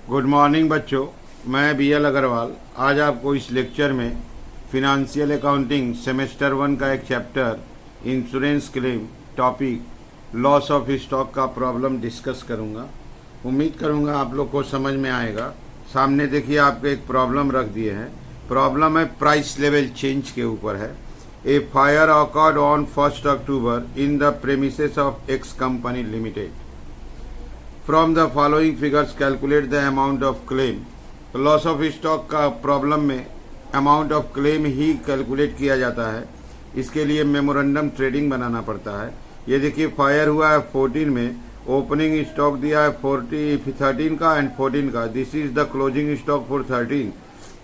Good morning बच्चों, मैं BL. Agarwal आज आपको इस लेक्चर में फिनंशियल अकाउंटिंग सेमेस्टर 1 का एक chapter insurance claim topic loss of stock का प्रॉब्लम डिस्कस करूंगा। उम्मीद करूंगा आप लोग को समझ में आएगा। सामने देखिए आपको एक प्रॉब्लम रख दिए हैं। प्रॉब्लम है प्राइस लेवल चेंज के ऊपर है। A fire occurred on 1 October in the premises of X company limited. From the following figures calculate the amount of claim. तो लॉस ऑफ स्टॉक का प्रॉब्लम में अमाउंट ऑफ क्लेम ही calculate किया जाता है। इसके लिए मेमोरेंडम ट्रेडिंग बनाना पड़ता है। ये देखिए फायर हुआ है 14 में, ओपनिंग स्टॉक दिया है 13 का एंड 14 का। This is the closing stock for 13।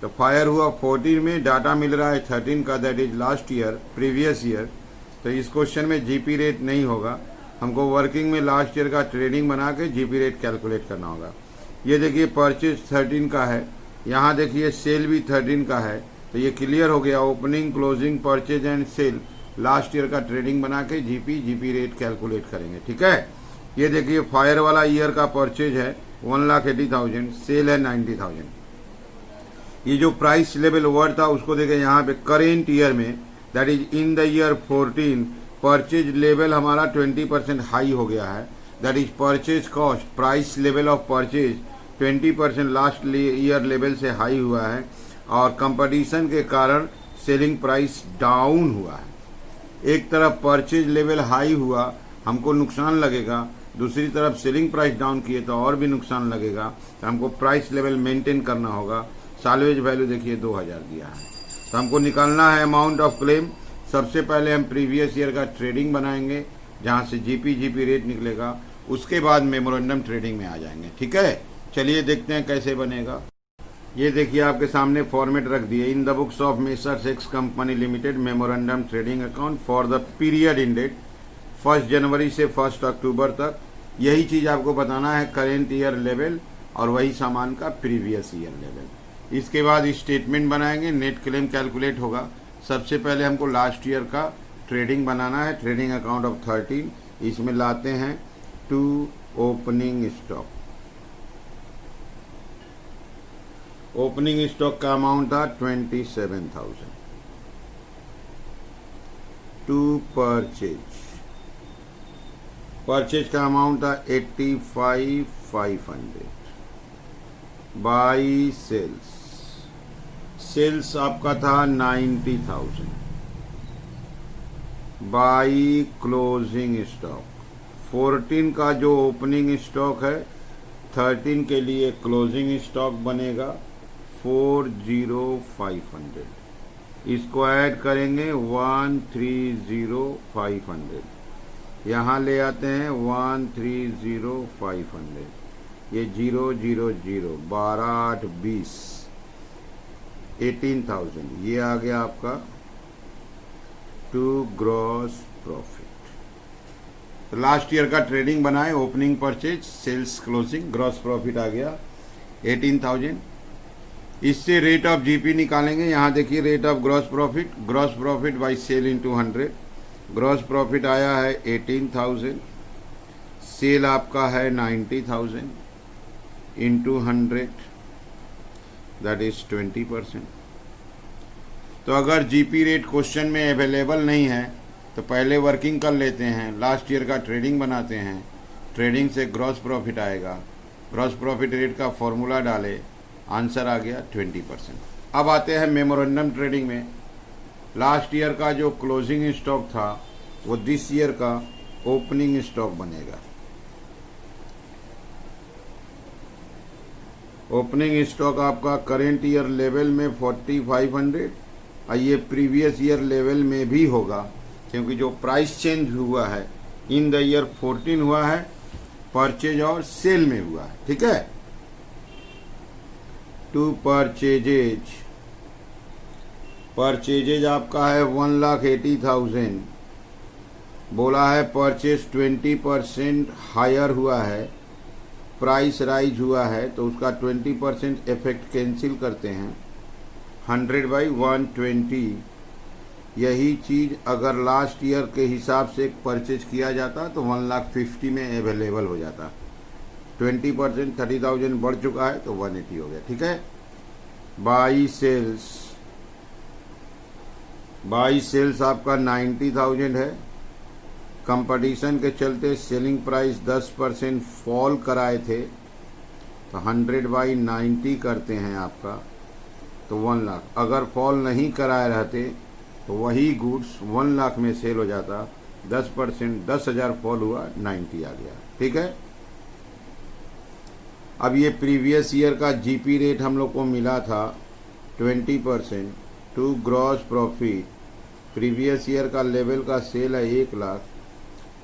तो फायर हुआ 14 में, डाटा मिल रहा है 13 का, that is last year, previous year. तो इस क्वेश्चन में जीपी रेट नहीं होगा, हमको वर्किंग में लास्ट ईयर का ट्रेडिंग बना के जीपी रेट कैलकुलेट करना होगा। ये देखिए परचेज 13 का है, यहाँ देखिए सेल भी 13 का है। तो ये क्लियर हो गया, opening, closing, purchase and sale last year का ट्रेडिंग बना के जीपी रेट कैलकुलेट करेंगे। ठीक है। ये देखिए फायर वाला ईयर का परचेज है 1,80,000, सेल है 90,000। ये जो प्राइस लेवल वर्ड था उसको देखें यहाँ पे करेंट ईयर में, that is in the year 14, purchase level हमारा 20% हाई हो गया है। That is purchase cost, price level of purchase 20% last year level से हाई हुआ है और कंपटीशन के कारण सेलिंग प्राइस डाउन हुआ है। एक तरफ परचेज लेवल हाई हुआ, हमको नुकसान लगेगा, दूसरी तरफ सेलिंग प्राइस डाउन किए तो और भी नुकसान लगेगा। तो हमको प्राइस लेवल मेंटेन करना होगा। साल्वेज वैल्यू देखिए 2000 दिया है। तो हमको निकालना है अमाउंट ऑफ क्लेम। सबसे पहले हम प्रीवियस ईयर का ट्रेडिंग बनाएंगे जहां से जीपी रेट निकलेगा, उसके बाद मेमोरेंडम ट्रेडिंग में आ जाएंगे। ठीक है, चलिए देखते हैं कैसे बनेगा। ये देखिए आपके सामने फॉर्मेट रख दिए। In the books of messrs X company limited memorandum trading account for the period in date 1 जनवरी से 1 अक्टूबर तक। यही चीज आपको बताना है, करेंट ईयर लेवल और वही सामान का प्रीवियस ईयर लेवल। इसके बाद स्टेटमेंट बनाएंगे, नेट क्लेम कैलकुलेट होगा। सबसे पहले हमको लास्ट ईयर का ट्रेडिंग बनाना है, ट्रेडिंग अकाउंट ऑफ 13। इसमें लाते हैं to opening stock. Opening stock का अमाउंट था 27,000। टू परचेज का अमाउंट था 85,500। बाई सेल्स आपका था 90,000। बाई क्लोजिंग स्टॉक 14 का जो ओपनिंग स्टॉक है, 13 के लिए क्लोजिंग स्टॉक बनेगा 40,500। इसको ऐड करेंगे 130,500। यहाँ ले आते हैं 130,500। ये 0 0 0 12 8 20 18,000। ये आ गया आपका to gross profit. Last year का ट्रेडिंग बनाए, opening, purchase, sales, closing, gross profit आ गया 18,000। इससे रेट ऑफ जीपी निकालेंगे। यहाँ देखिए rate of gross profit by sale into 100। Gross profit आया है 18,000, सेल आपका है 90,000 इंटू 100, दैट इज 20%। तो अगर जीपी रेट क्वेश्चन में अवेलेबल नहीं है तो पहले वर्किंग कर लेते हैं, लास्ट ईयर का ट्रेडिंग बनाते हैं, ट्रेडिंग से ग्रॉस प्रॉफिट आएगा, ग्रॉस प्रॉफिट रेट का फॉर्मूला डाले, आंसर आ गया 20%। अब आते हैं मेमोरेंडम ट्रेडिंग में। लास्ट ईयर का जो क्लोजिंग स्टॉक था वो दिस ईयर का ओपनिंग स्टॉक बनेगा। ओपनिंग स्टॉक आपका करेंट ईयर लेवल में 4500 और ये प्रीवियस ईयर लेवल में भी होगा, क्योंकि जो प्राइस चेंज हुआ है इन द ईयर 14 हुआ है, परचेज और सेल में हुआ है। ठीक है। टू परचेजेज आपका है 1,80,000। बोला है परचेज 20% हायर हुआ है, प्राइस राइज हुआ है, तो उसका 20% इफेक्ट कैंसिल करते हैं। 100/120। यही चीज अगर लास्ट ईयर के हिसाब से परचेज किया जाता तो 1,50,000 में अवेलेबल हो जाता। 20%, 30,000 बढ़ चुका है तो 180 हो गया। ठीक है, बाई सेल्स आपका 90,000 है। कंपटीशन के चलते सेलिंग प्राइस 10% फॉल कराए थे, तो 100/90 करते हैं आपका, तो 1 लाख। अगर फॉल नहीं कराए रहते तो वही गुड्स 1 लाख में सेल हो जाता। 10%, 10,000 फॉल हुआ, 90 आ गया। ठीक है, अब ये प्रीवियस ईयर का जीपी रेट हम लोग को मिला था 20% to gross profit. Previous year का लेवल का सेल है 1 लाख,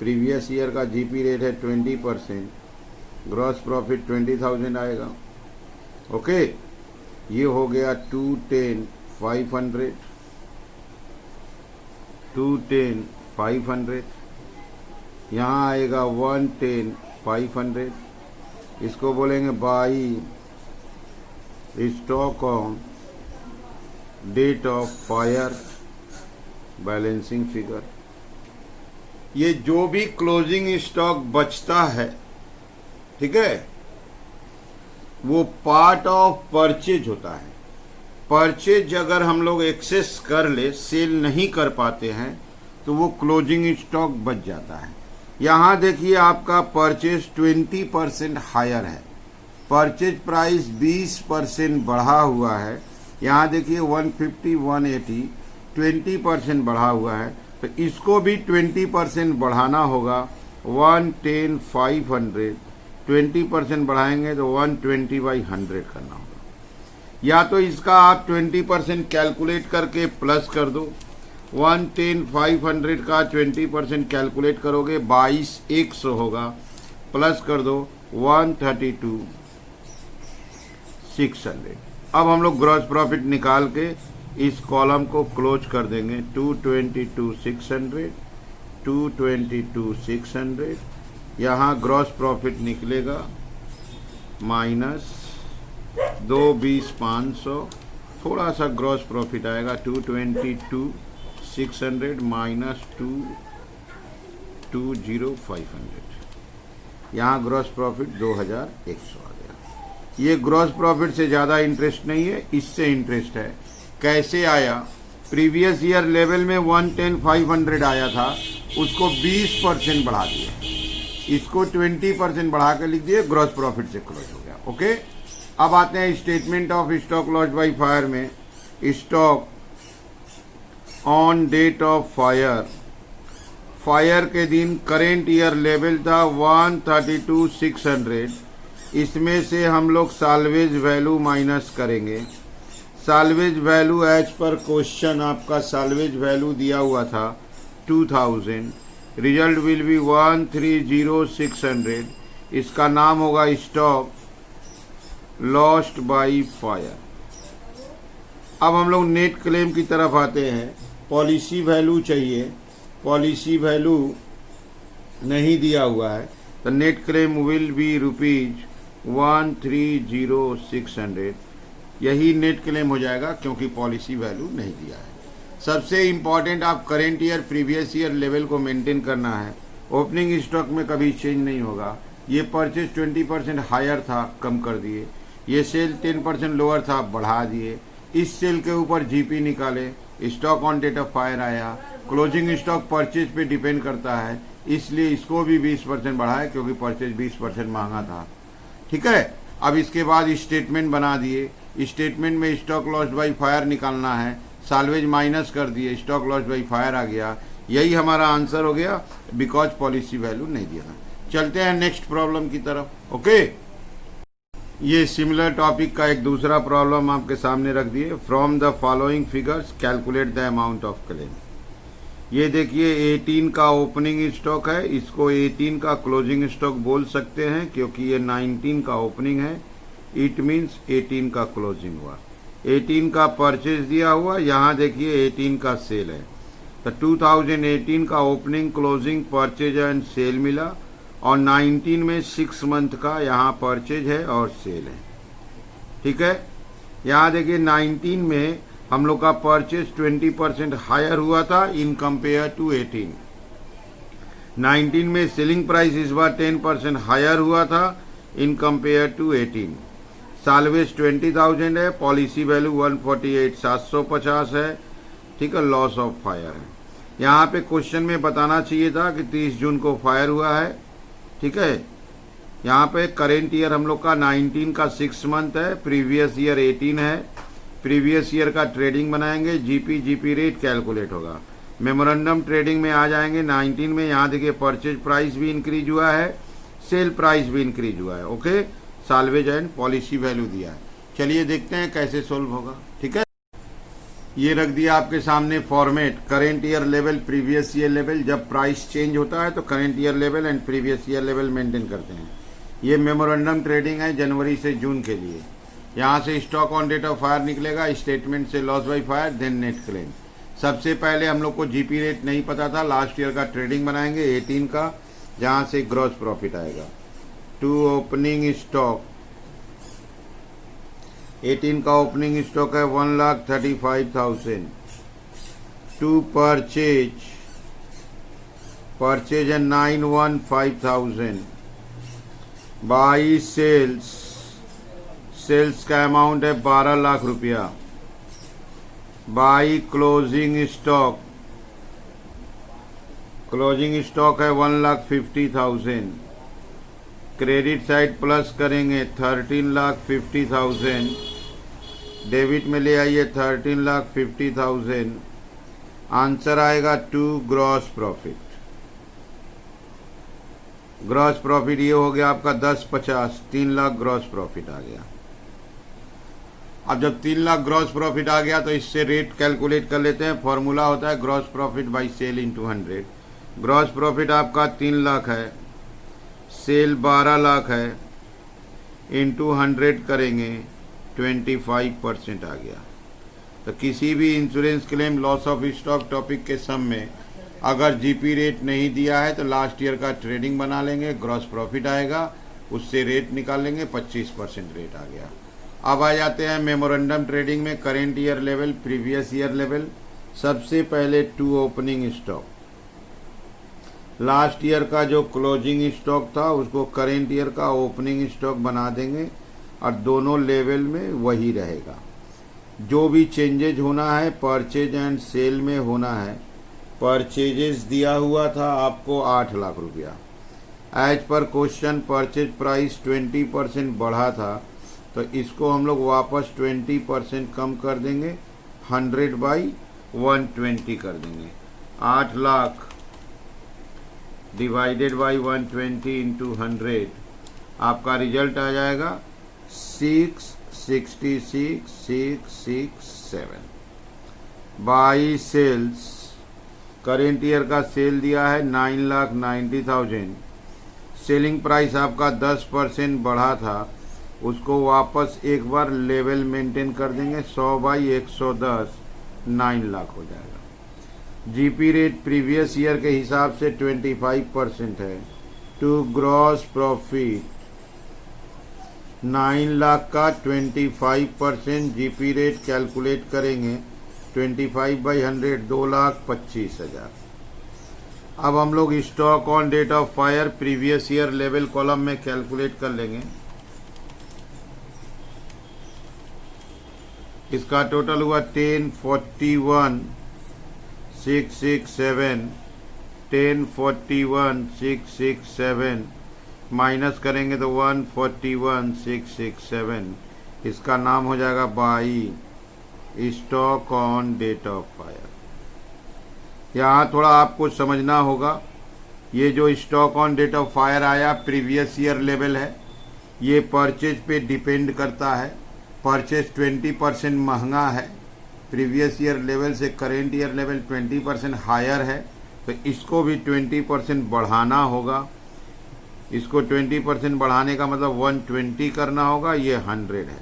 प्रीवियस ईयर का जीपी रेट है 20%, ग्रॉस प्रॉफिट 20,000 आएगा। ओके, ये हो गया 210,500, 210,500। यहाँ आएगा 110,500। इसको बोलेंगे by stock on date of fire, balancing figure. ये जो भी क्लोजिंग स्टॉक बचता है, ठीक है, वो पार्ट ऑफ परचेज होता है। परचेज अगर हम लोग एक्सेस कर ले, सेल नहीं कर पाते हैं, तो वो क्लोजिंग स्टॉक बच जाता है। यहाँ देखिए आपका परचेज 20% हायर है, परचेज प्राइस 20% बढ़ा हुआ है। यहाँ देखिए 150, 180, 20% बढ़ा हुआ है, तो इसको भी 20% बढ़ाना होगा। 110,500, 20% बढ़ाएंगे तो 120/100 करना होगा। या तो इसका आप 20% कैलकुलेट करके प्लस कर दो। 110,500 का 20% कैलकुलेट करोगे 22,100 होगा, प्लस कर दो 132,600। अब हम लोग ग्रॉस प्रॉफिट निकाल के इस कॉलम को क्लोज कर देंगे। 222,600, 222,600। यहाँ ग्रॉस प्रॉफिट निकलेगा माइनस 220,500, थोड़ा सा ग्रॉस प्रॉफिट आएगा 222,600 माइनस 220,500। यहाँ ग्रॉस प्रॉफिट 2,100 आ गया। ये ग्रॉस प्रॉफिट से ज़्यादा इंटरेस्ट नहीं है, इससे इंटरेस्ट है। कैसे आया? प्रीवियस ईयर लेवल में 110,500 आया था, उसको 20% बढ़ा दिया, इसको 20% बढ़ा कर लिख दिए, ग्रॉस प्रॉफिट से क्लोज हो गया। ओके, अब आते हैं statement of stock loss by fire में। Stock on date of fire, fire के दिन करेंट ईयर लेवल था 132,600। इसमें से हम लोग साल्वेज वैल्यू माइनस करेंगे। साल्वेज वैल्यू एज पर क्वेश्चन आपका साल्वेज वैल्यू दिया हुआ था 2000। Result will be 130,600। इसका नाम होगा स्टॉक लॉस्ट बाय फायर। अब हम लोग नेट क्लेम की तरफ आते हैं। पॉलिसी वैल्यू चाहिए, पॉलिसी वैल्यू नहीं दिया हुआ है, तो नेट क्लेम विल बी ₹130,600। यही नेट क्लेम हो जाएगा क्योंकि पॉलिसी वैल्यू नहीं दिया है। सबसे इम्पॉर्टेंट, आप current year previous year level को मेंटेन करना है। ओपनिंग स्टॉक में कभी चेंज नहीं होगा। ये परचेज 20% हायर था, कम कर दिए। ये सेल 10% लोअर था, बढ़ा दिए। इस सेल के ऊपर जीपी निकाले, stock on date of fire आया। क्लोजिंग स्टॉक परचेज पे डिपेंड करता है, इसलिए इसको भी 20% बढ़ाए क्योंकि परचेज 20% महंगा था। ठीक है, अब इसके बाद स्टेटमेंट बना दिए। स्टेटमेंट में स्टॉक लॉस बाय फायर निकालना है, साल्वेज माइनस कर दिए, स्टॉक लॉस बाय फायर आ गया। यही हमारा आंसर हो गया, बिकॉज पॉलिसी वैल्यू नहीं दिया था। चलते हैं नेक्स्ट प्रॉब्लम की तरफ। ओके, ये सिमिलर टॉपिक का एक दूसरा प्रॉब्लम आपके सामने रख दिए। From the following figures calculate the amount of claim. ये देखिए 18 का ओपनिंग स्टॉक है, इसको 18 का क्लोजिंग स्टॉक बोल सकते हैं क्योंकि ये 19 का ओपनिंग है। इट मीन्स 18 का क्लोजिंग हुआ। 18 का परचेज दिया हुआ, यहाँ देखिए 18 का सेल है, तो 2018 का opening, closing, purchase and sale मिला। और 19 में 6 मंथ का यहाँ परचेज है और सेल है। ठीक है, यहाँ देखिए 19 में हम लोग का परचेज 20% हायर हुआ था इन कंपेयर टू 18। 19 में सेलिंग प्राइस इस बार 10% हायर हुआ था, इन कंपेयर टू 18। सालवेज 20,000 है, पॉलिसी वैल्यू 148,750 है, ठीक है, लॉस ऑफ फायर है। यहाँ पे क्वेश्चन में बताना चाहिए था कि 30 जून को फायर हुआ है, ठीक है। यहाँ पे करेंट ईयर हम लोग का 19 का 6 मंथ है, प्रीवियस ईयर 18 है। प्रीवियस ईयर का ट्रेडिंग बनाएंगे, जीपी रेट कैलकुलेट होगा। मेमोरेंडम ट्रेडिंग में आ जाएंगे 19 में। यहाँ देखिए परचेज प्राइस भी इंक्रीज हुआ है, सेल प्राइस भी इंक्रीज हुआ है, okay. Salvage and policy value दिया है। चलिए देखते हैं कैसे सोल्व होगा, ठीक है। ये रख दिया आपके सामने format, current year level, previous year level. जब प्राइस चेंज होता है तो current year level and previous year level maintain करते हैं। ये मेमोरेंडम ट्रेडिंग है जनवरी से जून के लिए। यहाँ से stock on date of fire निकलेगा, स्टेटमेंट से loss by fire, then net claim. सबसे पहले हम लोग को जीपी रेट नहीं पता था, लास्ट ईयर का ट्रेडिंग बनाएंगे 18 का, जहाँ से ग्रॉस प्रॉफिट आएगा। टू ओपनिंग स्टॉक, 18 का ओपनिंग स्टॉक है 1,35,000। टू परचेज है 915,000। बाई सेल्स का अमाउंट है 12 लाख रुपया। बाई क्लोजिंग स्टॉक है 1,50,000। क्रेडिट साइड प्लस करेंगे 13,50,000। डेबिट में ले आइए 13,50,000। आंसर आएगा 2 ग्रॉस प्रॉफिट। ग्रॉस प्रॉफिट ये हो गया आपका 10/50, 3 लाख ग्रॉस प्रॉफिट आ गया। अब जब 3 लाख ग्रॉस प्रॉफिट आ गया तो इससे रेट कैलकुलेट कर लेते हैं। फॉर्मूला होता है gross profit by sale into 100। Gross profit आपका 3 लाख है, सेल 12 लाख है, इंटू 100 करेंगे 25% आ गया। तो किसी भी insurance claim, loss of stock topic के सम में अगर जीपी रेट नहीं दिया है तो लास्ट ईयर का ट्रेडिंग बना लेंगे, ग्रॉस प्रॉफिट आएगा, उससे रेट निकाल लेंगे, 25% रेट आ गया। अब आ जाते हैं मेमोरेंडम ट्रेडिंग में, current year level, previous year level. सबसे पहले to opening stock, last year का जो क्लोजिंग स्टॉक था उसको करेंट ईयर का ओपनिंग स्टॉक बना देंगे और दोनों लेवल में वही रहेगा। जो भी चेंजेज होना है परचेज एंड सेल में होना है। परचेजेस दिया हुआ था आपको 8 लाख रुपया। एज पर क्वेश्चन परचेज प्राइस 20% बढ़ा था, तो इसको हम लोग वापस 20% कम कर देंगे, 100/120 कर देंगे। 8 लाख डिवाइडेड बाई 120 इंटू 100, आपका रिजल्ट आ जाएगा 666,667। बाई सेल्स, करेंट ईयर का सेल दिया है 9,90,000। सेलिंग प्राइस आपका 10% बढ़ा था, उसको वापस एक बार लेवल मेंटेन कर देंगे, 100/110, 9 लाख हो जाएगा। जीपी रेट प्रीवियस ईयर के हिसाब से 25% है। टू ग्रॉस प्रॉफिट 9 लाख का 25% जीपी रेट कैलकुलेट करेंगे, 25/100, 2,25,000। अब हम लोग stock on date of fire previous year level column में कैलकुलेट कर लेंगे। इसका टोटल हुआ 1041,667, 1041,667 माइनस करेंगे तो 141,667। इसका नाम हो जाएगा by stock on date of fire. यहाँ थोड़ा आपको समझना होगा, ये जो stock on date of fire आया प्रीवियस ईयर लेवल है, ये परचेज पे डिपेंड करता है। परचेज 20% महंगा है, प्रीवियस ईयर लेवल से करेंट ईयर लेवल 20% हायर है, तो इसको भी 20% बढ़ाना होगा। इसको 20% बढ़ाने का मतलब 120 करना होगा, ये 100 है।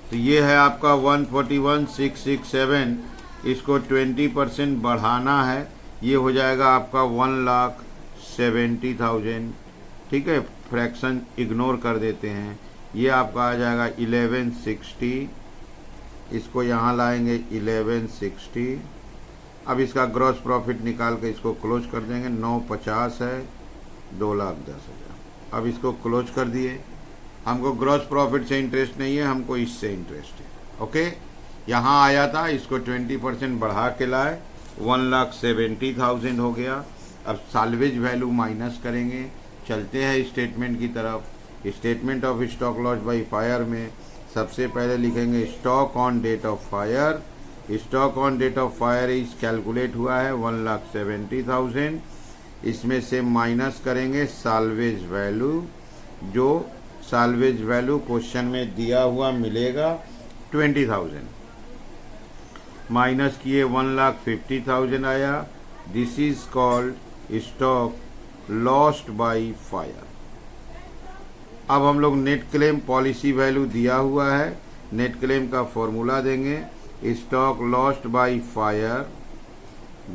तो ये है आपका 141,667, इसको 20% बढ़ाना है, ये हो जाएगा आपका 1,70,000। ठीक है, फ्रैक्शन इग्नोर कर देते हैं, ये आपका आ जाएगा 1160। इसको यहाँ लाएंगे 1160। अब इसका ग्रॉस प्रॉफिट निकाल के इसको क्लोज कर देंगे, 950 है, 2,10,000। अब इसको क्लोज कर दिए। हमको ग्रॉस प्रॉफिट से इंटरेस्ट नहीं है, हमको इससे इंटरेस्ट है। ओके, यहाँ आया था, इसको 20% बढ़ा के लाए, 1,70,000 हो गया। अब साल्वेज वैल्यू माइनस करेंगे। चलते हैं स्टेटमेंट की तरफ। Statement of stock loss by fire में सबसे पहले लिखेंगे stock on date of fire. Stock on date of fire is calculate हुआ है 1,70,000। इसमें से माइनस करेंगे साल्वेज वैल्यू, जो साल्वेज वैल्यू क्वेश्चन में दिया हुआ मिलेगा 20,000। माइनस किए 1,50,000 आया। This is called stock lost by fire. अब हम लोग नेट क्लेम पॉलिसी वैल्यू दिया हुआ है, नेट क्लेम का फॉर्मूला देंगे, stock lost by fire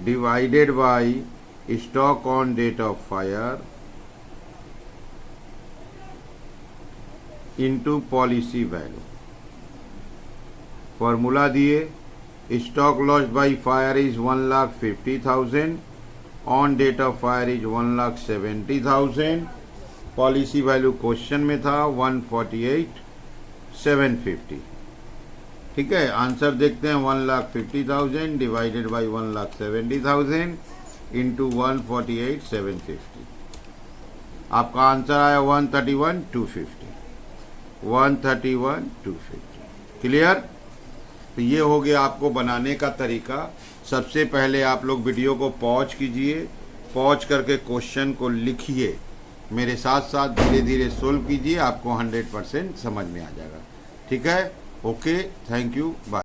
divided by stock on date of fire into policy value. Formula दिए, stock lost by fire is 1,50,000, on date of fire is 1,70,000, policy value question में था 148,750। ठीक है, answer देखते हैं, 1,50,000 divided by 1,70,000 into 148,750। आपका answer आया 131,250। 131,250। Clear? तो ये हो गया आपको बनाने का तरीका। सबसे पहले आप लोग वीडियो को पॉज कीजिए, पॉज करके क्वेश्चन को लिखिए, मेरे साथ साथ धीरे धीरे सोल्व कीजिए, आपको 100% समझ में आ जाएगा। ठीक है, ओके, थैंक यू, बाय।